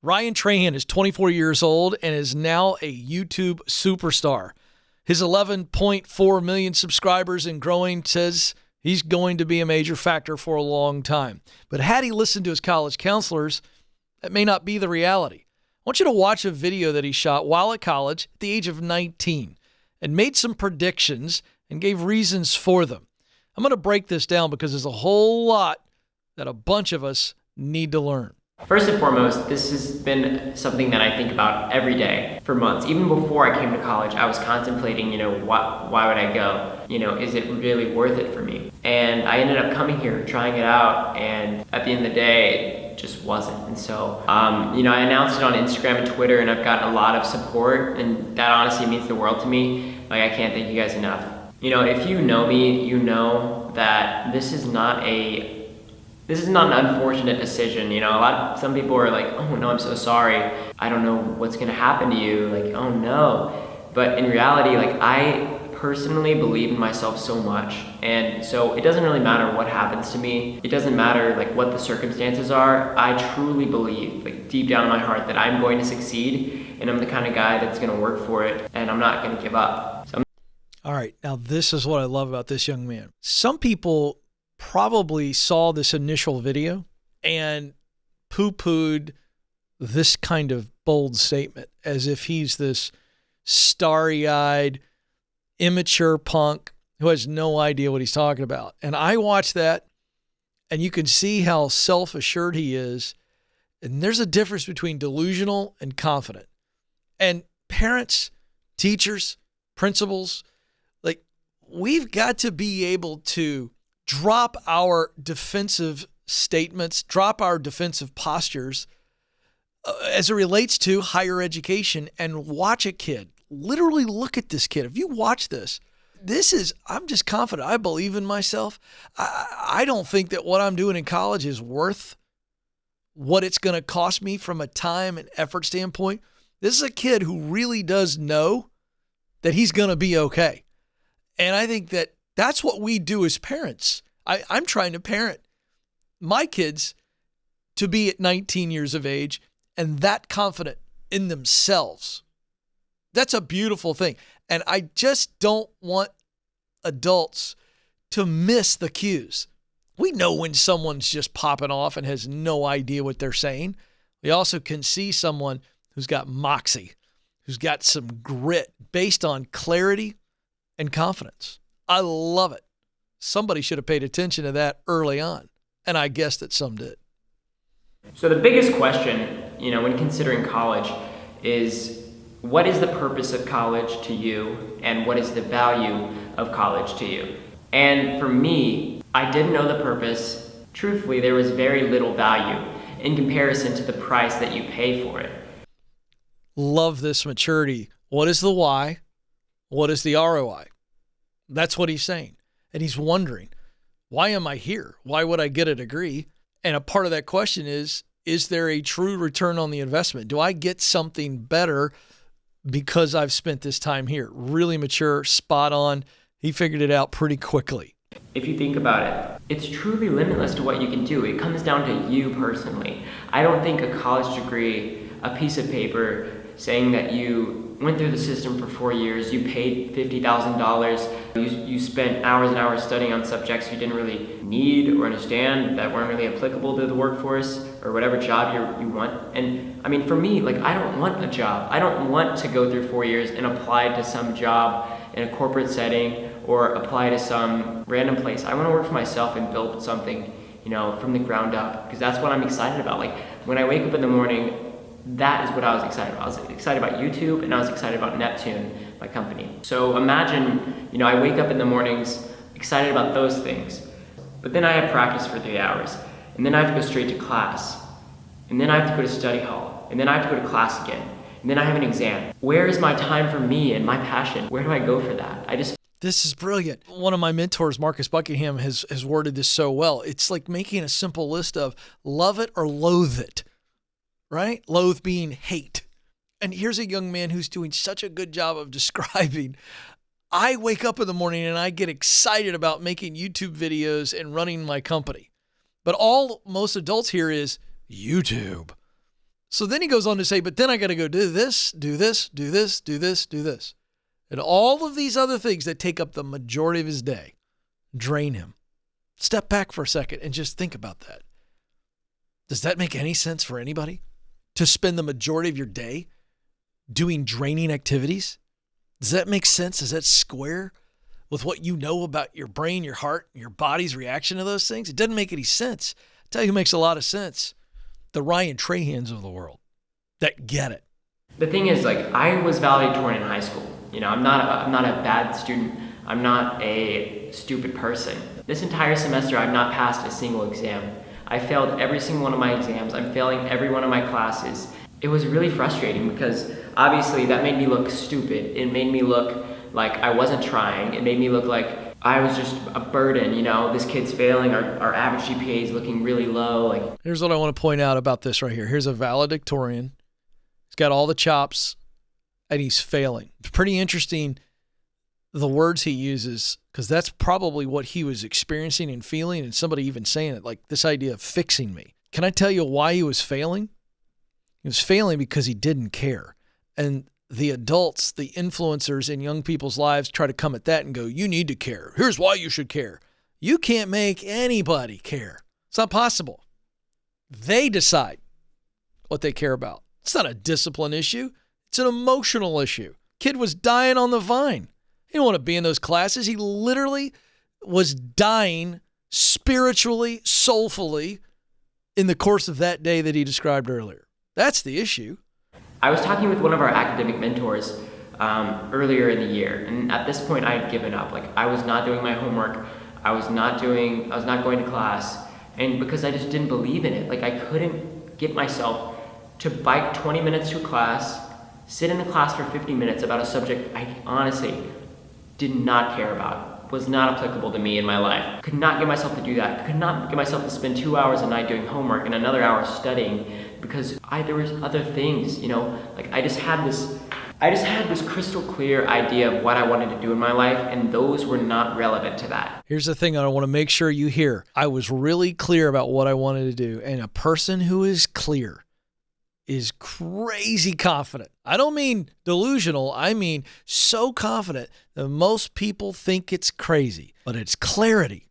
Ryan Trahan is 24 years old and is now a YouTube superstar. His 11.4 million subscribers and growing says he's going to be a major factor for a long time. But had he listened to his college counselors, that may not be the reality. I want you to watch a video that he shot while at college at the age of 19 and made some predictions and gave reasons for them. I'm going to break this down because there's a whole lot that a bunch of us need to learn. First and foremost, this has been something that I think about every day for months. Even before I came to college, I was contemplating, why would I go? Is it really worth it for me? And I ended up coming here, trying it out, and at the end of the day, it just wasn't. And so, I announced it on Instagram and Twitter, and I've gotten a lot of support, and that honestly means the world to me. Like, I can't thank you guys enough. If you know me, you know that this is not an unfortunate decision. Some people are like, oh no, I'm so sorry. I don't know what's gonna happen to you. Like, oh no. But in reality, I personally believe in myself so much. And so it doesn't really matter what happens to me. It doesn't matter what the circumstances are. I truly believe, deep down in my heart, that I'm going to succeed, and I'm the kind of guy that's gonna work for it, and I'm not gonna give up. All right, now this is what I love about this young man. Some people probably saw this initial video and poo-pooed this kind of bold statement as if he's this starry-eyed, immature punk who has no idea what he's talking about. And I watched that, and you can see how self-assured he is. And there's a difference between delusional and confident. And parents, teachers, principals, we've got to be able to drop our defensive statements, drop our defensive postures as it relates to higher education, and watch a kid. Literally look at this kid. If you watch this, I'm just confident. I believe in myself. I don't think that what I'm doing in college is worth what it's going to cost me from a time and effort standpoint. This is a kid who really does know that he's going to be okay. And I think that that's what we do as parents. I'm trying to parent my kids to be at 19 years of age and that confident in themselves. That's a beautiful thing. And I just don't want adults to miss the cues. We know when someone's just popping off and has no idea what they're saying. We also can see someone who's got moxie, who's got some grit based on clarity and confidence. I love it. Somebody should have paid attention to that early on, and I guess that some did. So the biggest question, when considering college is, what is the purpose of college to you, and what is the value of college to you? And for me, I didn't know the purpose. Truthfully, there was very little value in comparison to the price that you pay for it. Love this maturity. What is the why? What is the ROI? That's what he's saying. And he's wondering, why am I here? Why would I get a degree? And a part of that question is there a true return on the investment? Do I get something better because I've spent this time here? Really mature, spot on. He figured it out pretty quickly. If you think about it, it's truly limitless to what you can do. It comes down to you personally. I don't think a college degree, a piece of paper saying that you went through the system for 4 years, you paid $50,000, you spent hours and hours studying on subjects you didn't really need or understand, that weren't really applicable to the workforce or whatever job you want. And I mean, for me, I don't want a job. I don't want to go through 4 years and apply to some job in a corporate setting or apply to some random place. I want to work for myself and build something, from the ground up, because that's what I'm excited about. When I wake up in the morning, that is what I was excited about. I was excited about YouTube, and I was excited about Neptune, my company. So imagine, I wake up in the mornings excited about those things, but then I have practice for 3 hours, and then I have to go straight to class, and then I have to go to study hall, and then I have to go to class again, and then I have an exam. Where is my time for me and my passion? Where do I go for that? This is brilliant. One of my mentors, Marcus Buckingham, has worded this so well. It's like making a simple list of love it or loathe it. Right? Loathe being hate. And here's a young man who's doing such a good job of describing, I wake up in the morning and I get excited about making YouTube videos and running my company. But all most adults hear is YouTube. So then he goes on to say, but then I got to go do this, do this, do this, do this, do this. And all of these other things that take up the majority of his day drain him. Step back for a second and just think about that. Does that make any sense for anybody? To spend the majority of your day doing draining activities? Does that make sense? Is that square with what you know about your brain, your heart, your body's reaction to those things? It doesn't make any sense. I'll tell you who makes a lot of sense. The Ryan Trahans of the world that get it. The thing is, I was valedictorian in high school. I'm not a bad student. I'm not a stupid person. This entire semester, I've not passed a single exam. I failed every single one of my exams. I'm failing every one of my classes. It was really frustrating because obviously that made me look stupid. It made me look like I wasn't trying. It made me look like I was just a burden. This kid's failing. Our average GPA is looking really low. Here's what I want to point out about this right here. Here's a valedictorian. He's got all the chops, and he's failing. It's pretty interesting, the words he uses, because that's probably what he was experiencing and feeling, and somebody even saying it, like this idea of fixing me. Can I tell you why he was failing? He was failing because he didn't care. And the adults, the influencers in young people's lives try to come at that and go, you need to care. Here's why you should care. You can't make anybody care. It's not possible. They decide what they care about. It's not a discipline issue. It's an emotional issue. Kid was dying on the vine. He didn't want to be in those classes. He literally was dying spiritually, soulfully in the course of that day that he described earlier. That's the issue. I was talking with one of our academic mentors earlier in the year, and at this point I had given up. I was not doing my homework. I was not going to class, and because I just didn't believe in it. I couldn't get myself to bike 20 minutes to a class, sit in a class for 50 minutes about a subject I honestly did not care about, was not applicable to me in my life. Could not get myself to do that. Could not get myself to spend 2 hours a night doing homework and another hour studying because there was other things, I just had this crystal clear idea of what I wanted to do in my life, and those were not relevant to that. Here's the thing I want to make sure you hear. I was really clear about what I wanted to do, and a person who is clear is crazy confident. I don't mean delusional. I mean so confident that most people think it's crazy, but it's clarity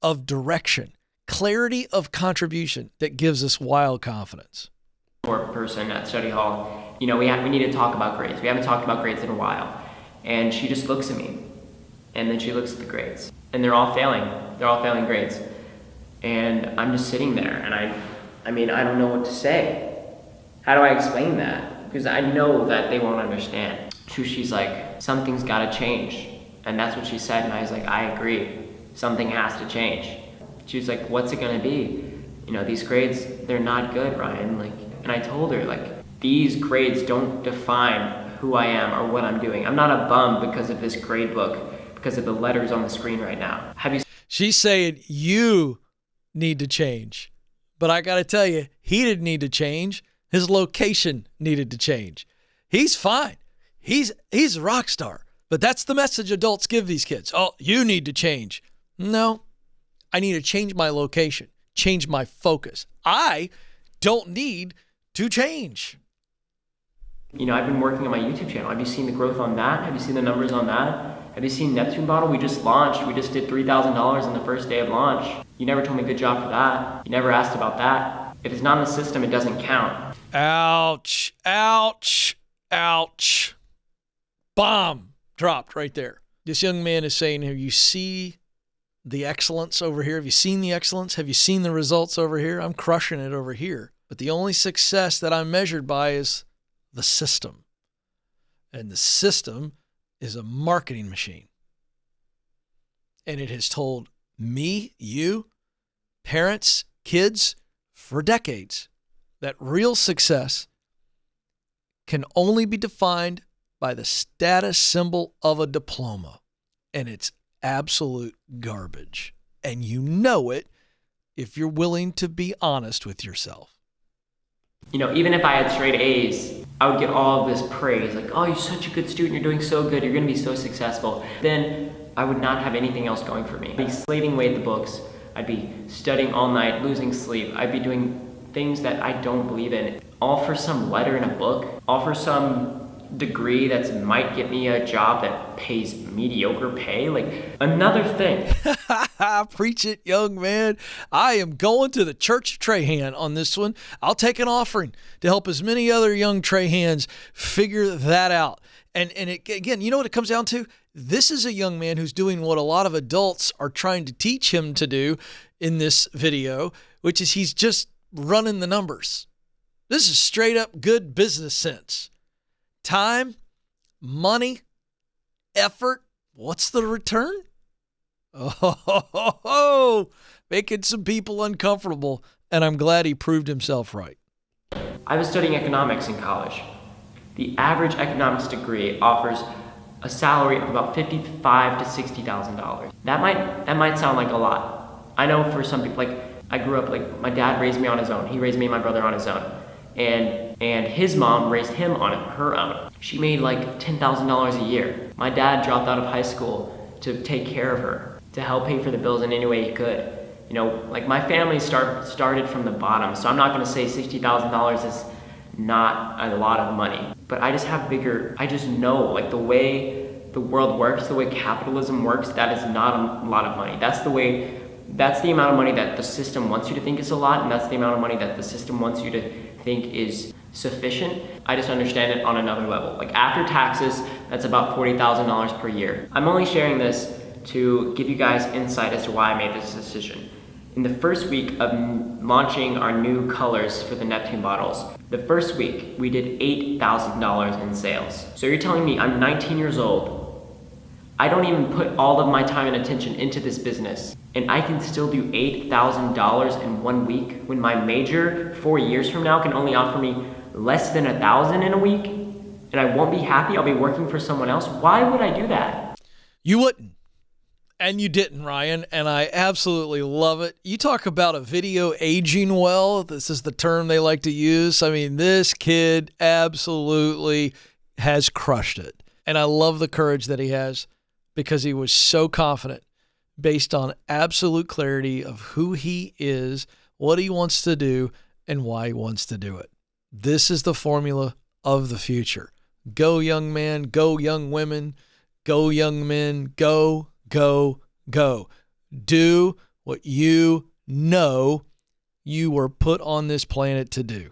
of direction, clarity of contribution that gives us wild confidence. Or person at study hall, we need to talk about grades. We haven't talked about grades in a while. And she just looks at me, and then she looks at the grades, and they're all failing. They're all failing grades. And I'm just sitting there, and I don't know what to say. How do I explain that? Because I know that they won't understand. So she's like, something's got to change. And that's what she said, and I was like, I agree. Something has to change. She was like, what's it going to be? These grades, they're not good, Ryan. And I told her, these grades don't define who I am or what I'm doing. I'm not a bum because of this grade book, because of the letters on the screen right now. She's saying you need to change. But I got to tell you, he didn't need to change. His location needed to change. He's fine. He's a rock star. But that's the message adults give these kids. Oh, you need to change. No, I need to change my location, change my focus. I don't need to change. I've been working on my YouTube channel. Have you seen the growth on that? Have you seen the numbers on that? Have you seen Neptune Bottle? We just launched. We just did $3,000 on the first day of launch. You never told me good job for that. You never asked about that. If it's not in the system, it doesn't count. Ouch, ouch, ouch. Bomb dropped right there. This young man is saying, have you seen the excellence over here? Have you seen the excellence? Have you seen the results over here? I'm crushing it over here. But the only success that I'm measured by is the system. And the system is a marketing machine. And it has told me, you, parents, kids, for decades, that real success can only be defined by the status symbol of a diploma. And it's absolute garbage. And you know it if you're willing to be honest with yourself. Even if I had straight A's, I would get all of this praise. Oh, you're such a good student. You're doing so good. You're going to be so successful. Then I would not have anything else going for me. I'd be slaving away at the books. I'd be studying all night, losing sleep. I'd be doing things that I don't believe in. all for some letter in a book, all for some degree that might get me a job that pays mediocre pay. Like, another thing. Preach it, young man. I am going to the Church of Trahan on this one. I'll take an offering to help as many other young Trahans figure that out. And again, you know what it comes down to? This is a young man who's doing what a lot of adults are trying to teach him to do in this video, which is he's just running the numbers. This is straight up good business sense. Time, money, effort. What's the return? Oh, making some people uncomfortable, and I'm glad he proved himself right. I was studying economics in college. The average economics degree offers a salary of about $55,000 to $60,000. That might sound like a lot. I know for some people, like, I grew up, like, my dad raised me on his own. He raised me and my brother on his own. And his mom raised him on her own. She made like $10,000 a year. My dad dropped out of high school to take care of her, to help pay for the bills in any way he could. You know, like, my family started from the bottom, so I'm not gonna say $60,000 is not a lot of money. But I just know, like, the way the world works, the way capitalism works, that is not a lot of money. That's the amount of money that the system wants you to think is a lot, and that's the amount of money that the system wants you to think is sufficient. I just understand it on another level. Like, after taxes, that's about $40,000 per year. I'm only sharing this to give you guys insight as to why I made this decision. In the first week of launching our new colors for the Neptune bottles, the first week we did $8,000 in sales. So you're telling me I'm 19 years old, I don't even put all of my time and attention into this business, and I can still do $8,000 in 1 week when my major 4 years from now can only offer me less than $1,000 in a week, and I won't be happy? I'll be working for someone else. Why would I do that? You wouldn't. And you didn't, Ryan, and I absolutely love it. You talk about a video aging well. This is the term they like to use. I mean, this kid absolutely has crushed it. And I love the courage that he has, because he was so confident based on absolute clarity of who he is, what he wants to do, and why he wants to do it. This is the formula of the future. Go, young man. Go, young women. Go, young men. Go, go, go. Do what you know you were put on this planet to do.